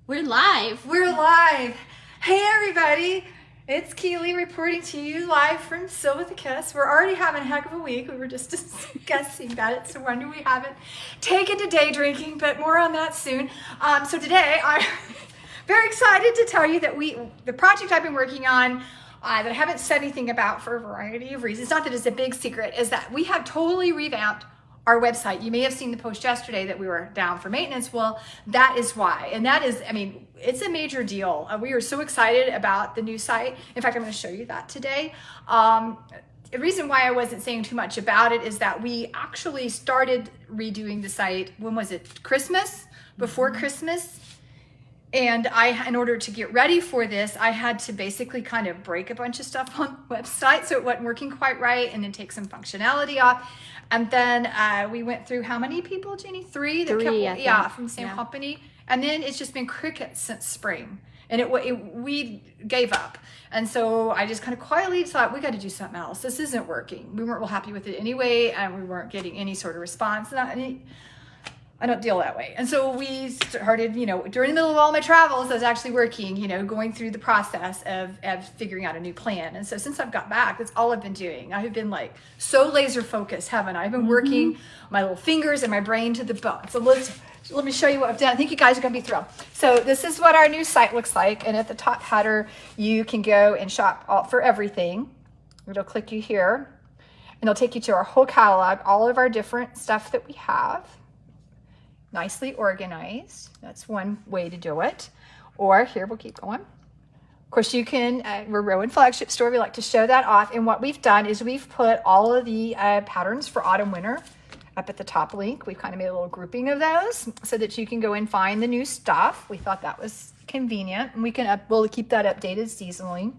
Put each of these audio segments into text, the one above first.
We're live. We're live. Hey everybody, it's Keely reporting to you live from Still with a Kiss. We're already having a heck of a week. We were just discussing about it. It's a wonder we haven't taken to day drinking, but more on that soon. So today I'm very excited to tell you that the project I've been working on that I haven't said anything about for a variety of reasons, not that it's a big secret, is that we have totally revamped our website. You may have seen the post yesterday that we were down for maintenance. Well, that is why. And that is, I mean, it's a major deal. We are so excited about the new site. In fact, I'm going to show you that today. The reason why I wasn't saying too much about it is that we actually started redoing the site, when was it? Christmas? Before Christmas. And in order to get ready for this, I had to basically kind of break a bunch of stuff on the website so it wasn't working quite right, and then take some functionality off. And then we went through how many people, Jeannie? Three, from the same company. And then it's just been crickets since spring. And we gave up. And so I just kind of quietly thought, we got to do something else. This isn't working. We weren't real happy with it anyway, and we weren't getting any sort of response. I don't deal that way. And so we started, during the middle of all my travels, I was actually working, going through the process of figuring out a new plan. And so since I've got back, that's all I've been doing. I have been so laser focused, haven't I? I've been working my little fingers and my brain to the bone. So let me show you what I've done. I think you guys are going to be thrilled. So this is what our new site looks like. And at the top header, you can go and shop for everything. It'll click you here, and it'll take you to our whole catalog, all of our different stuff that we have. Nicely organized. That's one way to do it. Or here, we'll keep going. Of course, you can, we're Rowan Flagship Store. We like to show that off. And what we've done is we've put all of the patterns for autumn, winter up at the top link. We've kind of made a little grouping of those so that you can go and find the new stuff. We thought that was convenient. And we'll keep that updated seasonally.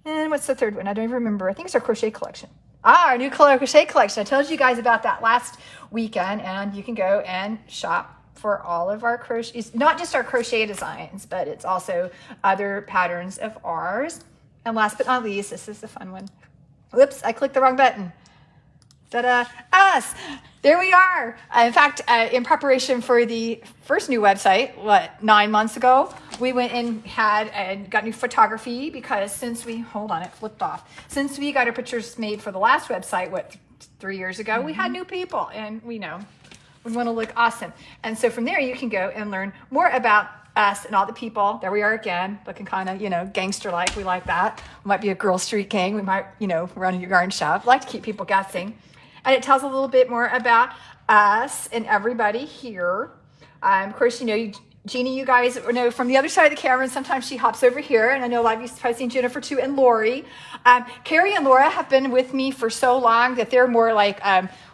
And what's the third one? I don't even remember. I think it's our Crochet Collection. Our new Crochet Collection. I told you guys about that last weekend, and you can go and shop for all of our crochets, not just our crochet designs, but it's also other patterns of ours. And last but not least, this is the fun one. Whoops, I clicked the wrong button. Ta-da, us! There we are. In fact, in preparation for the first new website, 9 months ago, we went and got new photography because since we got our pictures made for the last website, 3 years ago, we had new people, and we want to look awesome. And so from there, you can go and learn more about us and all the people. There we are again, looking kind of, gangster-like. We like that. We might be a girl street gang. We might, run a yarn shop. Like to keep people guessing. And it tells a little bit more about us and everybody here. Of course, Jeannie, you guys know from the other side of the camera, and sometimes she hops over here. And I know a lot of you have probably seen Jennifer too, and Lori. Carrie and Laura have been with me for so long that they're more like,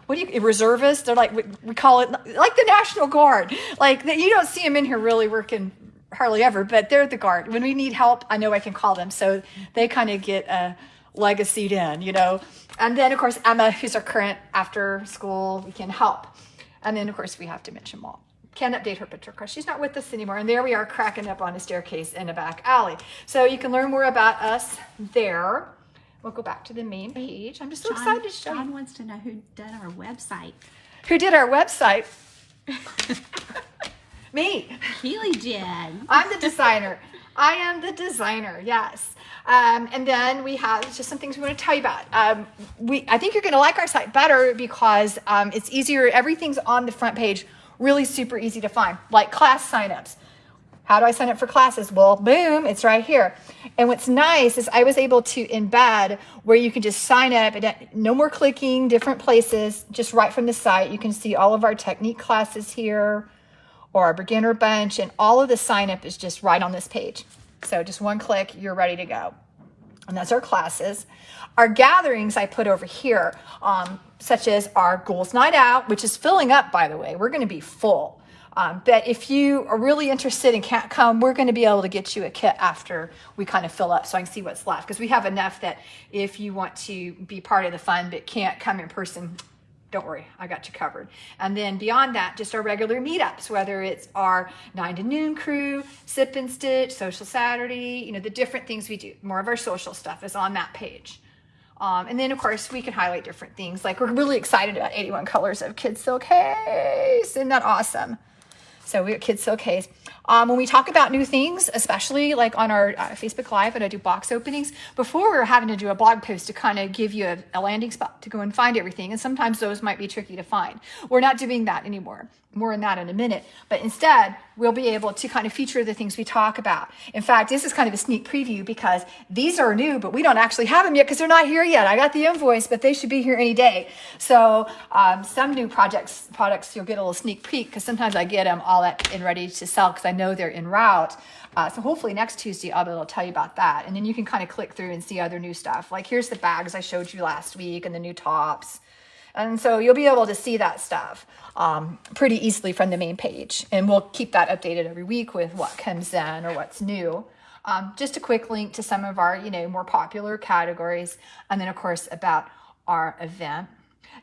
reservists? They're like, we call it like the National Guard. You don't see them in here really working hardly ever, but they're the guard. When we need help, I know I can call them. So they kind of get legacied in, And then, of course, Emma, who's our current after school weekend help. And then, of course, we have to mention Mom. Can't update her picture because she's not with us anymore. And there we are cracking up on a staircase in a back alley. So you can learn more about us there. We'll go back to the main page. I'm just so excited to show you. John wants to know who did our website. Who did our website? Me. Keely did. I'm the designer. I am the designer, yes. And then we have just some things we want to tell you about. I think you're going to like our site better because it's easier. Everything's on the front page, really super easy to find, like class signups. How do I sign up for classes? Well, boom, it's right here. And what's nice is I was able to embed where you can just sign up, and no more clicking, different places, just right from the site. You can see all of our technique classes here, or our beginner bunch, and all of the sign up is just right on this page. So just one click, you're ready to go. And that's our classes. Our gatherings I put over here, such as our Goals Night Out, which is filling up, by the way. We're going to be full. But if you are really interested and can't come, we're going to be able to get you a kit after we kind of fill up so I can see what's left. Because we have enough that if you want to be part of the fun but can't come in person, don't worry, I got you covered. And then beyond that, just our regular meetups, whether it's our 9 to noon crew, Sip and Stitch, Social Saturday, the different things we do. More of our social stuff is on that page. And then, of course, we can highlight different things. Like we're really excited about 81 Colors of Kid Silk Haze. Isn't that awesome? So we're at Kids Silk Haze. When we talk about new things, especially like on our Facebook Live, and I do box openings, before we were having to do a blog post to kind of give you a landing spot to go and find everything. And sometimes those might be tricky to find. We're not doing that anymore. More on that in a minute. But instead, we'll be able to kind of feature the things we talk about. In fact, this is kind of a sneak preview because these are new, but we don't actually have them yet because they're not here yet. I got the invoice, but they should be here any day. So some new products, you'll get a little sneak peek because sometimes I get them all up and ready to sell because I know they're en route. So hopefully next Tuesday, I'll be able to tell you about that. And then you can kind of click through and see other new stuff. Like here's the bags I showed you last week and the new tops. And so you'll be able to see that stuff pretty easily from the main page. And we'll keep that updated every week with what comes in or what's new. Just a quick link to some of our, more popular categories. And then, of course, about our event.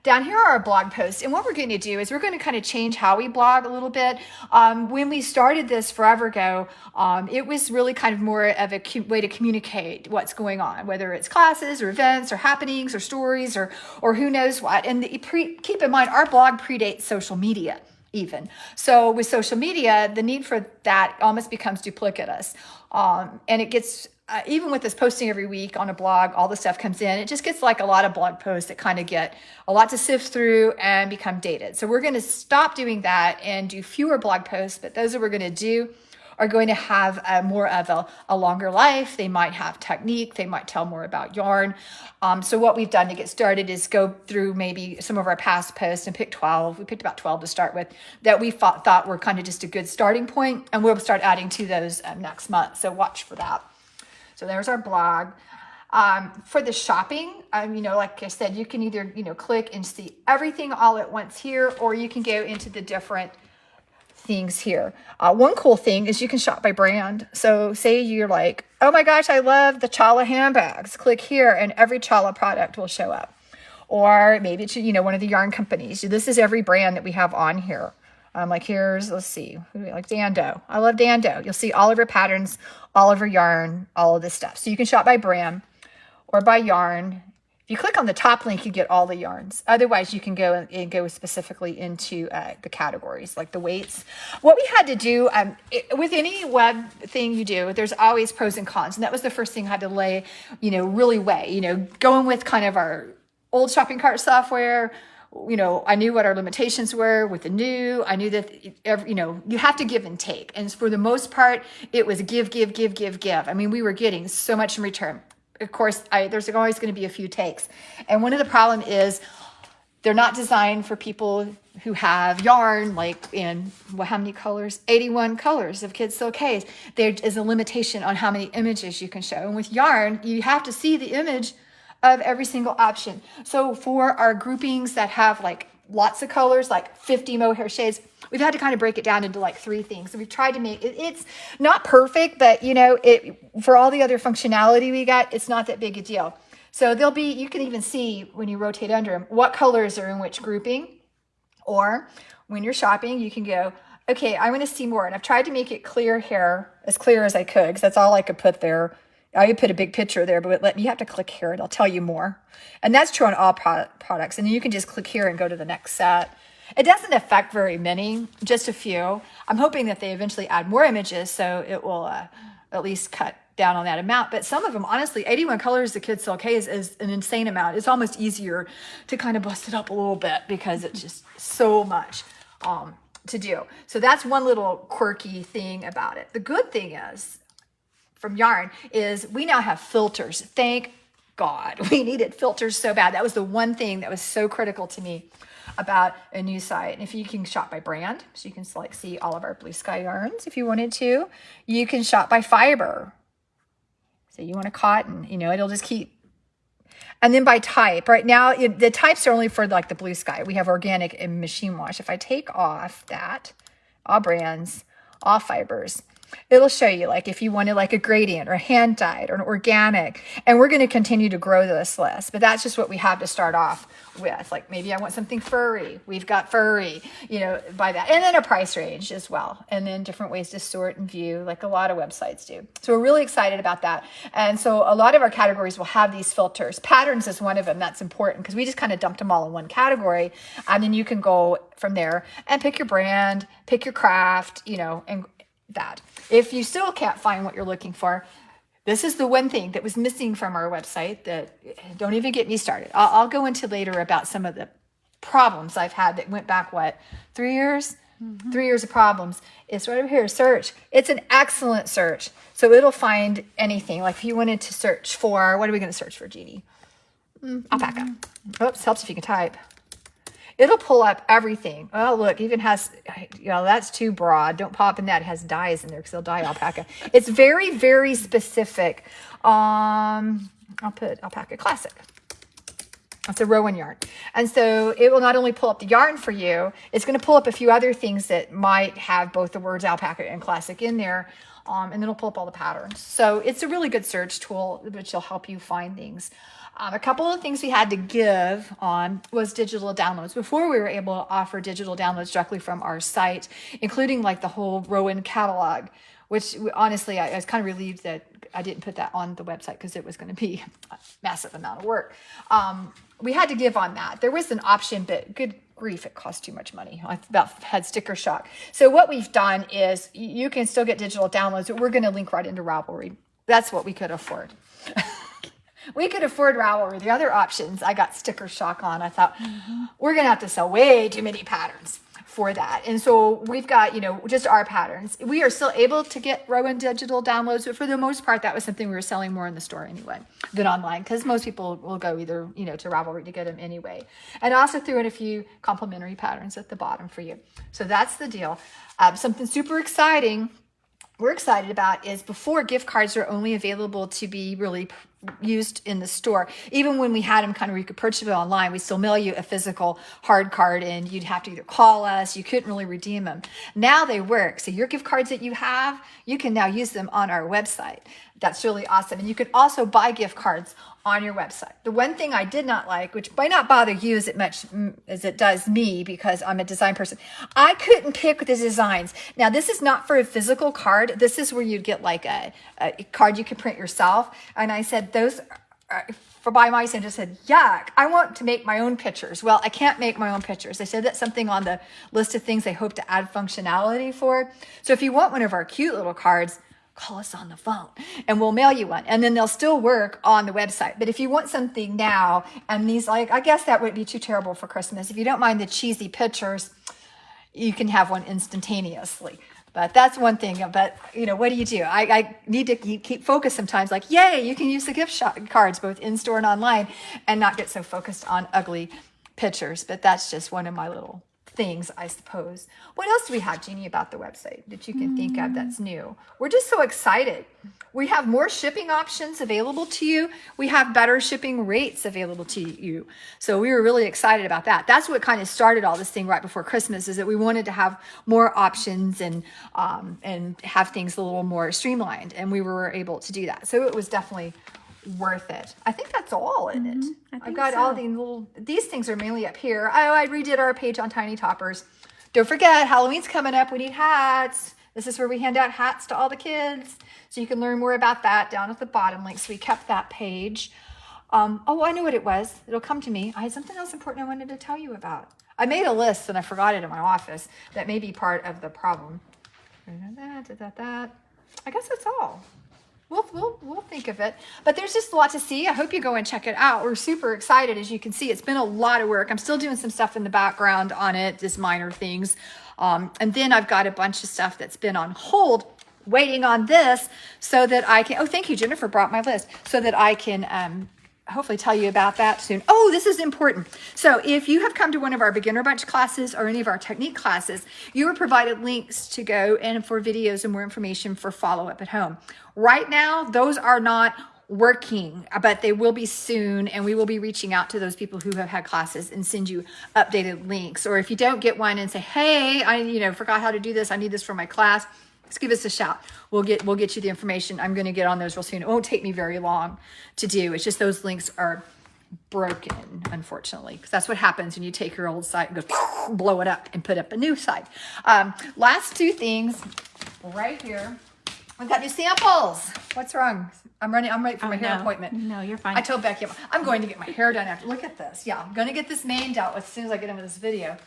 Down here are our blog posts. And what we're going to do is we're going to kind of change how we blog a little bit. When we started this forever ago, it was really kind of more of a way to communicate what's going on, whether it's classes or events or happenings or stories or who knows what. And keep in mind, our blog predates social media even. So with social media, the need for that almost becomes duplicitous. And it gets... even with this posting every week on a blog, all the stuff comes in. It just gets like a lot of blog posts that kind of get a lot to sift through and become dated. So we're going to stop doing that and do fewer blog posts. But those that we're going to do are going to have more of a longer life. They might have technique. They might tell more about yarn. So what we've done to get started is go through maybe some of our past posts and pick 12. We picked about 12 to start with that we thought were kind of just a good starting point. And we'll start adding to those next month. So watch for that. So there's our blog. For the shopping, like I said, you can either, click and see everything all at once here, or you can go into the different things here. One cool thing is you can shop by brand. So say you're like, oh my gosh, I love the Chala handbags. Click here and every Chala product will show up. Or maybe it's, one of the yarn companies. This is every brand that we have on here. Like here's, let's see, like Dando. I love Dando. You'll see all of her patterns, all of her yarn, all of this stuff. So you can shop by brand or by yarn. If you click on the top link, you get all the yarns. Otherwise, you can go and go specifically into the categories, like the weights. What we had to do with any web thing you do, there's always pros and cons. And that was the first thing I had to really weigh, going with kind of our old shopping cart software. I knew what our limitations were with the new. I knew that, you have to give and take. And for the most part, it was give. I mean, we were getting so much in return. Of course, there's always going to be a few takes. And one of the problem is they're not designed for people who have yarn, like in, how many colors? 81 colors of Kids Silk Haze. There is a limitation on how many images you can show. And with yarn, you have to see the image of every single option. So for our groupings that have like lots of colors, like 50 mohair shades, we've had to kind of break it down into like 3 things. So we've tried to make it, it's not perfect, but for all the other functionality we got, it's not that big a deal. So you can even see when you rotate under them, what colors are in which grouping. Or when you're shopping, you can go, okay, I want to see more. And I've tried to make it clear here, as clear as I could, because that's all I could put there. I could put a big picture there, but you have to click here and it'll tell you more. And that's true on all products. And then you can just click here and go to the next set. It doesn't affect very many, just a few. I'm hoping that they eventually add more images, so it will at least cut down on that amount. But some of them, honestly, 81 colors the Kids Silk Haze is an insane amount. It's almost easier to kind of bust it up a little bit because it's just so much to do. So that's one little quirky thing about it. The good thing is, from yarn, is we now have filters. Thank God. We needed filters so bad. That was the one thing that was so critical to me about a new site. And if you can shop by brand, so you can see all of our Blue Sky yarns if you wanted to. You can shop by fiber. So you want a cotton, it'll just keep. And then by type. Right now, the types are only for like the Blue Sky. We have organic and machine wash. If I take off that, all brands, all fibers, It'll show you like if you wanted like a gradient or hand dyed or an organic, and we're going to continue to grow this list, but that's just what we have to start off with. Like maybe I want something furry. We've got furry, you know, by that. And then a price range as well. And then different ways to sort and view like a lot of websites do. So we're really excited about that. And so a lot of our categories will have these filters. Patterns is one of them. That's important because we just kind of dumped them all in one category. And then you can go from there and pick your brand, pick your craft, you know, and that. If you still can't find what you're looking for, this is the one thing that was missing from our website that don't even get me started. I'll go into later about some of the problems I've had that went back, 3 years? 3 years of problems. It's right over here, search. It's an excellent search. So it'll find anything. Like if you wanted to search for, what are we going to search for, Jeannie? Alpaca. Oops, helps if you can type. It'll pull up everything. Oh, look, even has, you know, that's too broad. Don't pop in that. It has dyes in there because they'll dye alpaca. It's very, very specific. I'll put alpaca classic. It's a Rowan yarn. And so it will not only pull up the yarn for you, it's going to pull up a few other things that might have both the words alpaca and classic in there. And then it'll pull up all the patterns. So it's a really good search tool, which will help you find things. A couple of things we had to give on was digital downloads. Before we were able to offer digital downloads directly from our site, including like the whole Rowan catalog, which honestly, I was kind of relieved that I didn't put that on the website because it was going to be a massive amount of work. We had to give on that. There was an option, but good grief, it cost too much money. I about had sticker shock. So what we've done is you can still get digital downloads, but we're going to link right into Ravelry. That's what we could afford. We could afford Ravelry. The other options, I got sticker shock on. I thought, we're going to have to sell way too many patterns for that. And so we've got, you know, just our patterns. We are still able to get Rowan digital downloads, but for the most part, that was something we were selling more in the store anyway than online, because most people will go either, you know, to Ravelry to get them anyway. And I also threw in a few complimentary patterns at the bottom for you. So that's the deal. Something super exciting we're excited about is before, gift cards are only available to be really used in the store. Even when we had them kind of where you could purchase it online, we still mail you a physical hard card and you'd have to either call us. You couldn't really redeem them. Now they work. So your gift cards that you have, you can now use them on our website. That's really awesome. And you can also buy gift cards on your website. The one thing I did not like, which might not bother you as much as it does me because I'm a design person, I couldn't pick the designs. Now, this is not for a physical card. This is where you'd get like a card you can print yourself. And I said, those are for by my son, just said, yuck, I want to make my own pictures. Well, I can't make my own pictures. I said that's something on the list of things I hope to add functionality for. So if you want one of our cute little cards, call us on the phone and we'll mail you one. And then they'll still work on the website. But if you want something now, and these, like, I guess that would be too terrible for Christmas. If you don't mind the cheesy pictures, you can have one instantaneously. But that's one thing. But, you know, what do you do? I need to keep focused sometimes, like, yay, you can use the gift cards both in store and online and not get so focused on ugly pictures. But that's just one of my little things, I suppose. What else do we have, Jeannie, about the website that you can think of that's new? We're just so excited. We have more shipping options available to you. We have better shipping rates available to you. So we were really excited about that. That's what kind of started all this thing right before Christmas, is that we wanted to have more options and have things a little more streamlined, and we were able to do that. So it was definitely worth it. I think that's all in it. I've got all these things are mainly up here. I redid our page on Tiny Toppers. Don't forget, Halloween's coming up. We need hats. This is where we hand out hats to all the kids. So you can learn more about that down at the bottom link. So we kept that page. Oh, I knew what it was. It'll come to me. I had something else important I wanted to tell you about. I made a list and I forgot it in my office. That may be part of the problem. That. I guess that's all. We'll think of it. But there's just a lot to see. I hope you go and check it out. We're super excited. As you can see, it's been a lot of work. I'm still doing some stuff in the background on it, just minor things. And then I've got a bunch of stuff that's been on hold, waiting on this so that I can, oh, thank you, Jennifer brought my list, so that I can hopefully tell you about that soon. Oh, this is important. So if you have come to one of our beginner bunch classes or any of our technique classes, you were provided links to go and for videos and more information for follow-up at home. Right now, those are not working, but they will be soon, and we will be reaching out to those people who have had classes and send you updated links. Or if you don't get one and say, hey, I forgot how to do this, I need this for my class, just give us a shout. We'll get you the information. I'm going to get on those real soon. It won't take me very long to do. It's just those links are broken, unfortunately, because that's what happens when you take your old site and go blow it up and put up a new site. Last two things right here. We've got new samples. What's wrong? I'm ready for my hair appointment. No, you're fine. I told Becky I'm going to get my hair done after. Look at this. Yeah, I'm going to get this maned out as soon as I get into this video.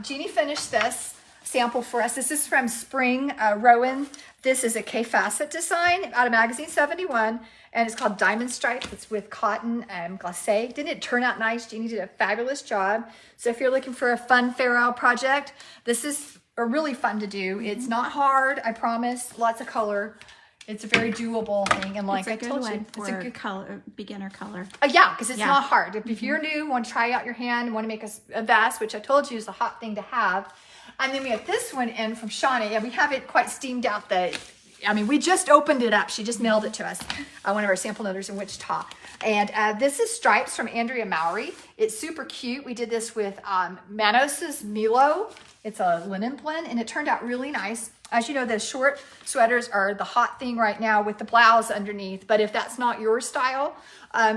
Jeannie finished this sample for us. This is from Spring Rowan. This is a K-Facet design out of Magazine 71, and it's called Diamond Stripe. It's with cotton and glacé. Didn't it turn out nice? Jeannie did a fabulous job. So if you're looking for a fun Farrell project, this is really fun to do. It's not hard, I promise. Lots of color. It's a very doable thing, and like I told you, it's a good color, beginner color. Yeah, because it's not hard. If you're new, want to try out your hand, and want to make a vest, which I told you is a hot thing to have. And then we have this one in from Shawnee. Yeah, we haven't quite steamed out we just opened it up. She just mailed it to us. One of our sample noters in Wichita. And this is Stripes from Andrea Mowry. It's super cute. We did this with Manos's Milo. It's a linen blend, and it turned out really nice. As you know, the short sweaters are the hot thing right now with the blouse underneath. But if that's not your style,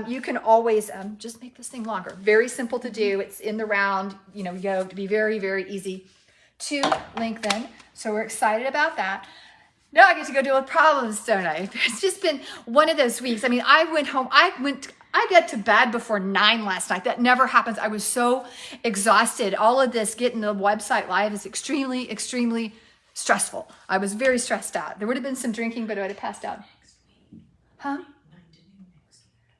you can always just make this thing longer. Very simple to do. It's in the round, yoke, to be very, very easy to lengthen. So we're excited about that. Now I get to go deal with problems, don't I? It's just been one of those weeks. I went home. I got to bed before 9 last night. That never happens. I was so exhausted. All of this getting the website live is extremely, extremely stressful. I was very stressed out. There would have been some drinking, but I would have passed out. Huh?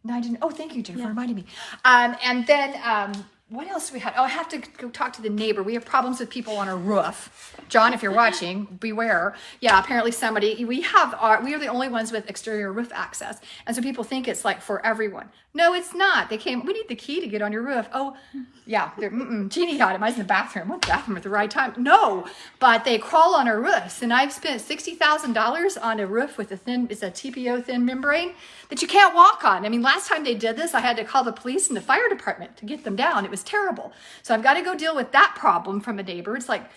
9 to noon. Oh, thank you, Jennifer, for reminding me. And then what else do we have? Oh, I have to go talk to the neighbor. We have problems with people on our roof. John, if you're watching, beware. Yeah, apparently we are the only ones with exterior roof access. And so people think it's like for everyone. No, it's not. We need the key to get on your roof. Oh, yeah. Jeannie got it. I was in the bathroom. Went to the bathroom at the right time. No, but they crawl on our roofs. And I've spent $60,000 on a roof with it's a TPO thin membrane that you can't walk on. Last time they did this, I had to call the police and the fire department to get them down. It was terrible. So I've got to go deal with that problem from a neighbor. It's like,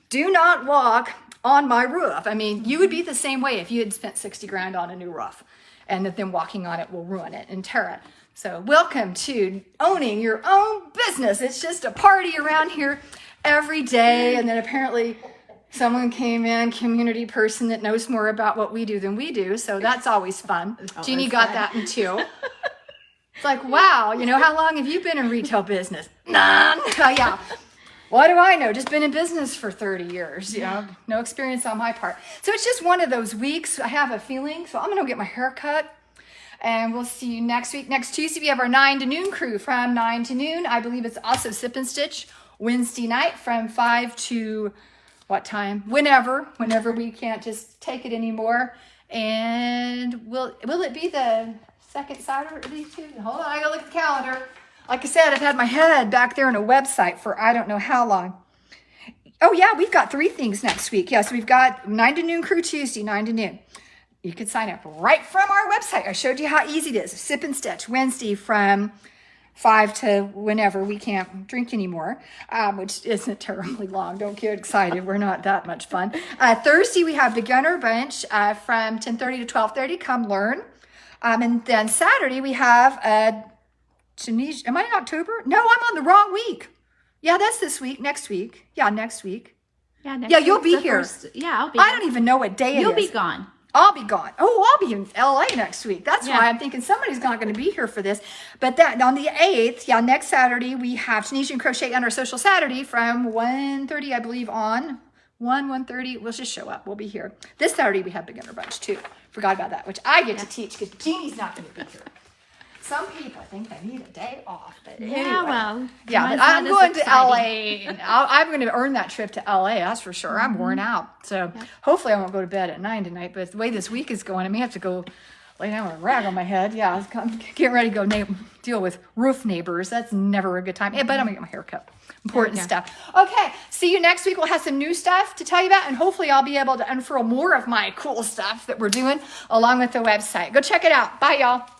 do not walk on my roof. You would be the same way if you had spent 60 grand on a new roof, and that then walking on it will ruin it and tear it. So welcome to owning your own business. It's just a party around here every day. And then apparently someone came in, community person that knows more about what we do than we do. So that's always fun. Jeannie got that one too. It's like, wow, how long have you been in retail business? None. Yeah. What do I know? Just been in business for 30 years. No experience on my part. So it's just one of those weeks. I have a feeling. So I'm going to get my hair cut. And we'll see you next week. Next Tuesday, we have our 9 to noon crew from 9 to noon. I believe it's also Sip and Stitch Wednesday night from 5 to what time? Whenever we can't just take it anymore. And will it be the second Saturday too? Hold on, I gotta look at the calendar. Like I said, I've had my head back there on a website for I don't know how long. Oh yeah, we've got 3 things next week. Yeah, so we've got 9 to noon crew Tuesday, 9 to noon. You can sign up right from our website. I showed you how easy it is. Sip and Stitch Wednesday from 5 to whenever we can't drink anymore, which isn't terribly long. Don't get excited. We're not that much fun. Thursday, we have Beginner Bunch from 10:30 to 12:30. Come learn. And then Saturday, we have Tunisia. Am I in October? No, I'm on the wrong week. Yeah, that's this week. Next week. Yeah, next week. Yeah, you'll be here. I'll be. I don't even know what day it is. You'll be gone. I'll be gone. Oh, I'll be in LA next week. That's why I'm thinking somebody's not going to be here for this. But that on the 8th, next Saturday, we have Tunisian Crochet on our Social Saturday from 1:30, I believe, on 1:30. We'll just show up. We'll be here. This Saturday, we have Beginner Bunch, too. Forgot about that, which I get to teach because Jeannie's not going to be here. Some people think they need a day off. But anyway. But I'm going to LA. And I'm going to earn that trip to LA, that's for sure. I'm worn out. So hopefully I won't go to bed at 9 tonight. But the way this week is going, I may have to go lay down with a rag on my head. Yeah, I'm getting ready to go deal with roof neighbors. That's never a good time. But I'm going to get my hair cut. Important stuff. Okay, see you next week. We'll have some new stuff to tell you about. And hopefully I'll be able to unfurl more of my cool stuff that we're doing along with the website. Go check it out. Bye, y'all.